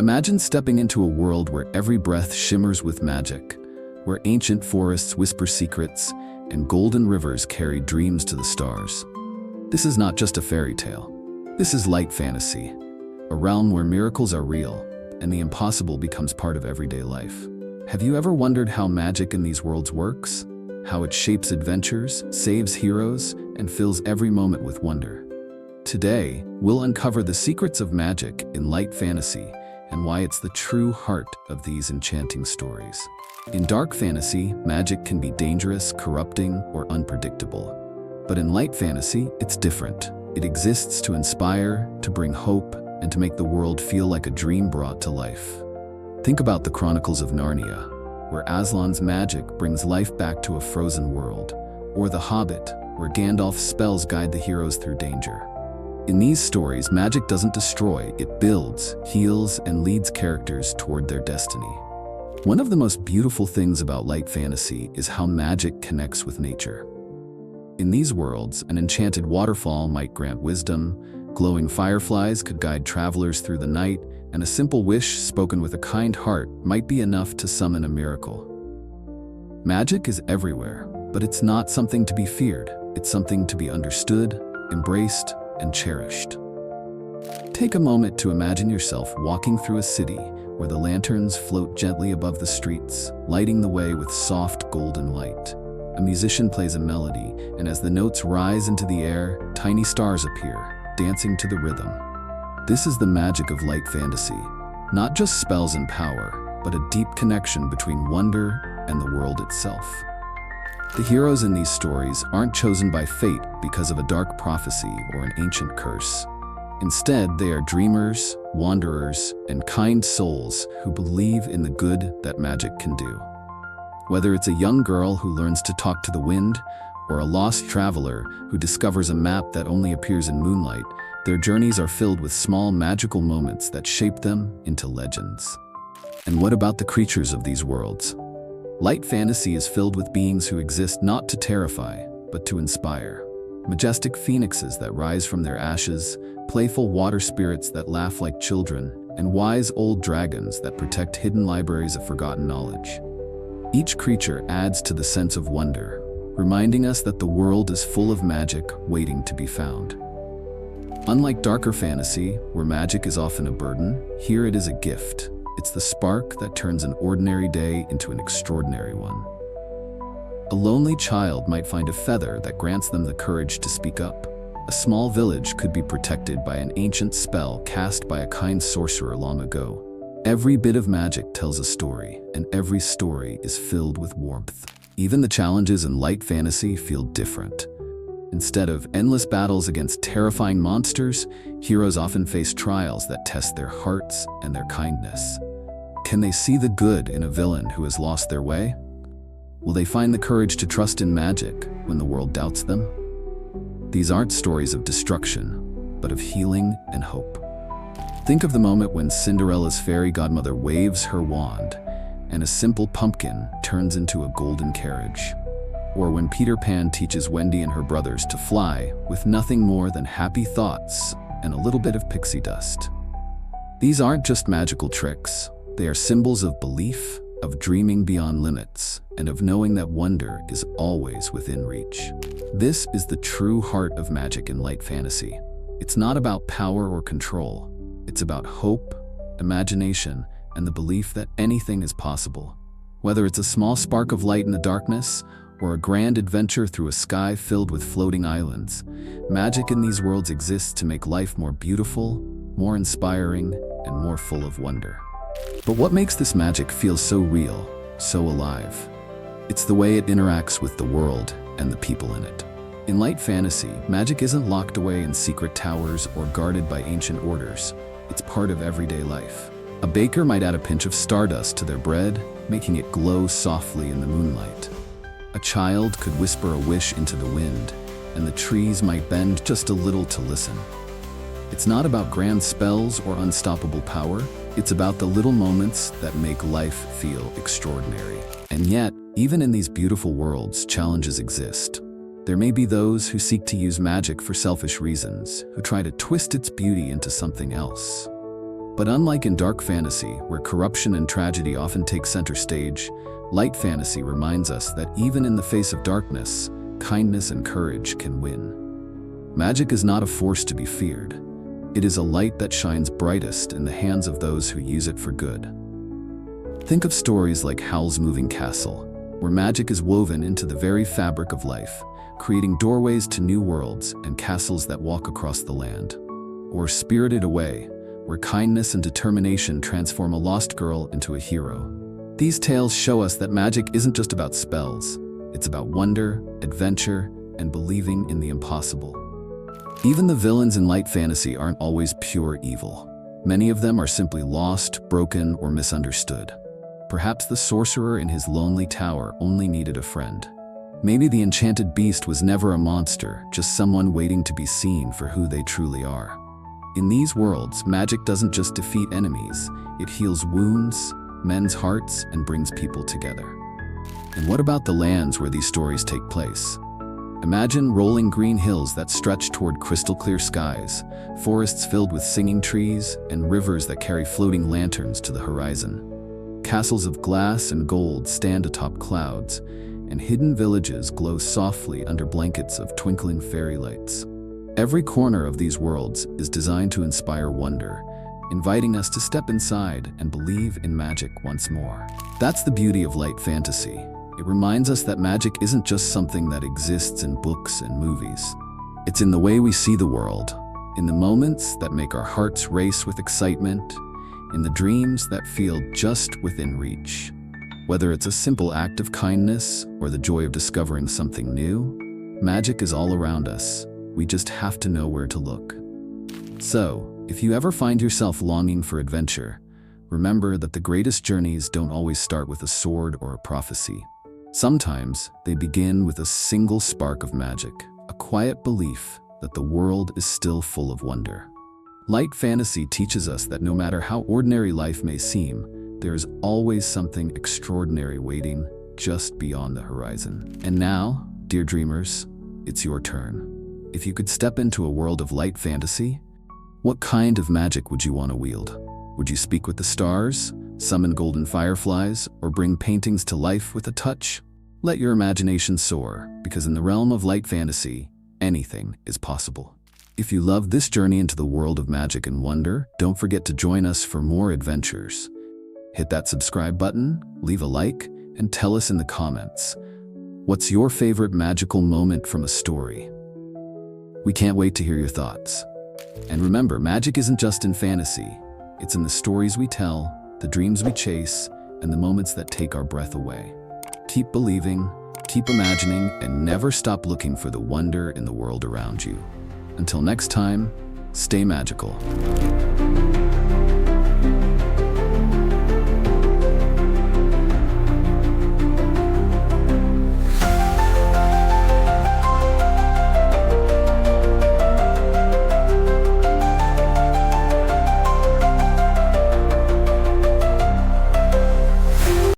Imagine stepping into a world where every breath shimmers with magic, where ancient forests whisper secrets and golden rivers carry dreams to the stars. This is not just a fairy tale. This is light fantasy, a realm where miracles are real and the impossible becomes part of everyday life. Have you ever wondered how magic in these worlds works? How it shapes adventures, saves heroes, and fills every moment with wonder? Today, we'll uncover the secrets of magic in light fantasy and why it's the true heart of these enchanting stories. In dark fantasy, magic can be dangerous, corrupting, or unpredictable. But in light fantasy, it's different. It exists to inspire, to bring hope, and to make the world feel like a dream brought to life. Think about the Chronicles of Narnia, where Aslan's magic brings life back to a frozen world, or The Hobbit, where Gandalf's spells guide the heroes through danger. In these stories, magic doesn't destroy, it builds, heals, and leads characters toward their destiny. One of the most beautiful things about light fantasy is how magic connects with nature. In these worlds, an enchanted waterfall might grant wisdom, glowing fireflies could guide travelers through the night, and a simple wish spoken with a kind heart might be enough to summon a miracle. Magic is everywhere, but it's not something to be feared. It's something to be understood, embraced, and cherished. Take a moment to imagine yourself walking through a city where the lanterns float gently above the streets, lighting the way with soft golden light. A musician plays a melody, and as the notes rise into the air, tiny stars appear, dancing to the rhythm. This is the magic of light fantasy, not just spells and power, but a deep connection between wonder and the world itself. The heroes in these stories aren't chosen by fate because of a dark prophecy or an ancient curse. Instead, they are dreamers, wanderers, and kind souls who believe in the good that magic can do. Whether it's a young girl who learns to talk to the wind, or a lost traveler who discovers a map that only appears in moonlight, their journeys are filled with small magical moments that shape them into legends. And what about the creatures of these worlds? Light fantasy is filled with beings who exist not to terrify, but to inspire. Majestic phoenixes that rise from their ashes, playful water spirits that laugh like children, and wise old dragons that protect hidden libraries of forgotten knowledge. Each creature adds to the sense of wonder, reminding us that the world is full of magic waiting to be found. Unlike darker fantasy, where magic is often a burden, here it is a gift. It's the spark that turns an ordinary day into an extraordinary one. A lonely child might find a feather that grants them the courage to speak up. A small village could be protected by an ancient spell cast by a kind sorcerer long ago. Every bit of magic tells a story, and every story is filled with warmth. Even the challenges in light fantasy feel different. Instead of endless battles against terrifying monsters, heroes often face trials that test their hearts and their kindness. Can they see the good in a villain who has lost their way? Will they find the courage to trust in magic when the world doubts them? These aren't stories of destruction, but of healing and hope. Think of the moment when Cinderella's fairy godmother waves her wand and a simple pumpkin turns into a golden carriage. Or when Peter Pan teaches Wendy and her brothers to fly with nothing more than happy thoughts and a little bit of pixie dust. These aren't just magical tricks. They are symbols of belief, of dreaming beyond limits, and of knowing that wonder is always within reach. This is the true heart of magic in light fantasy. It's not about power or control. It's about hope, imagination, and the belief that anything is possible. Whether it's a small spark of light in the darkness, or a grand adventure through a sky filled with floating islands, magic in these worlds exists to make life more beautiful, more inspiring, and more full of wonder. But what makes this magic feel so real, so alive? It's the way it interacts with the world and the people in it. In light fantasy, magic isn't locked away in secret towers or guarded by ancient orders. It's part of everyday life. A baker might add a pinch of stardust to their bread, making it glow softly in the moonlight. A child could whisper a wish into the wind, and the trees might bend just a little to listen. It's not about grand spells or unstoppable power. It's about the little moments that make life feel extraordinary. And yet, even in these beautiful worlds, challenges exist. There may be those who seek to use magic for selfish reasons, who try to twist its beauty into something else. But unlike in dark fantasy, where corruption and tragedy often take center stage, light fantasy reminds us that even in the face of darkness, kindness and courage can win. Magic is not a force to be feared. It is a light that shines brightest in the hands of those who use it for good. Think of stories like Howl's Moving Castle, where magic is woven into the very fabric of life, creating doorways to new worlds and castles that walk across the land. Or Spirited Away, where kindness and determination transform a lost girl into a hero. These tales show us that magic isn't just about spells. It's about wonder, adventure, and believing in the impossible. Even the villains in light fantasy aren't always pure evil. Many of them are simply lost, broken, or misunderstood. Perhaps the sorcerer in his lonely tower only needed a friend. Maybe the enchanted beast was never a monster, just someone waiting to be seen for who they truly are. In these worlds, magic doesn't just defeat enemies, it heals wounds, mends hearts, and brings people together. And what about the lands where these stories take place? Imagine rolling green hills that stretch toward crystal clear skies, forests filled with singing trees, and rivers that carry floating lanterns to the horizon. Castles of glass and gold stand atop clouds, and hidden villages glow softly under blankets of twinkling fairy lights. Every corner of these worlds is designed to inspire wonder, inviting us to step inside and believe in magic once more. That's the beauty of light fantasy. It reminds us that magic isn't just something that exists in books and movies. It's in the way we see the world, in the moments that make our hearts race with excitement, in the dreams that feel just within reach. Whether it's a simple act of kindness or the joy of discovering something new, magic is all around us. We just have to know where to look. So, if you ever find yourself longing for adventure, remember that the greatest journeys don't always start with a sword or a prophecy. Sometimes they begin with a single spark of magic, a quiet belief that the world is still full of wonder. Light fantasy teaches us that no matter how ordinary life may seem, there is always something extraordinary waiting just beyond the horizon. And now, dear dreamers, it's your turn. If you could step into a world of light fantasy, what kind of magic would you want to wield? Would you speak with the stars, summon golden fireflies, or bring paintings to life with a touch? Let your imagination soar, because in the realm of light fantasy, anything is possible. If you love this journey into the world of magic and wonder, don't forget to join us for more adventures. Hit that subscribe button, leave a like, and tell us in the comments, what's your favorite magical moment from a story? We can't wait to hear your thoughts. And remember, magic isn't just in fantasy. It's in the stories we tell, the dreams we chase, and the moments that take our breath away. Keep believing, keep imagining, and never stop looking for the wonder in the world around you. Until next time, stay magical.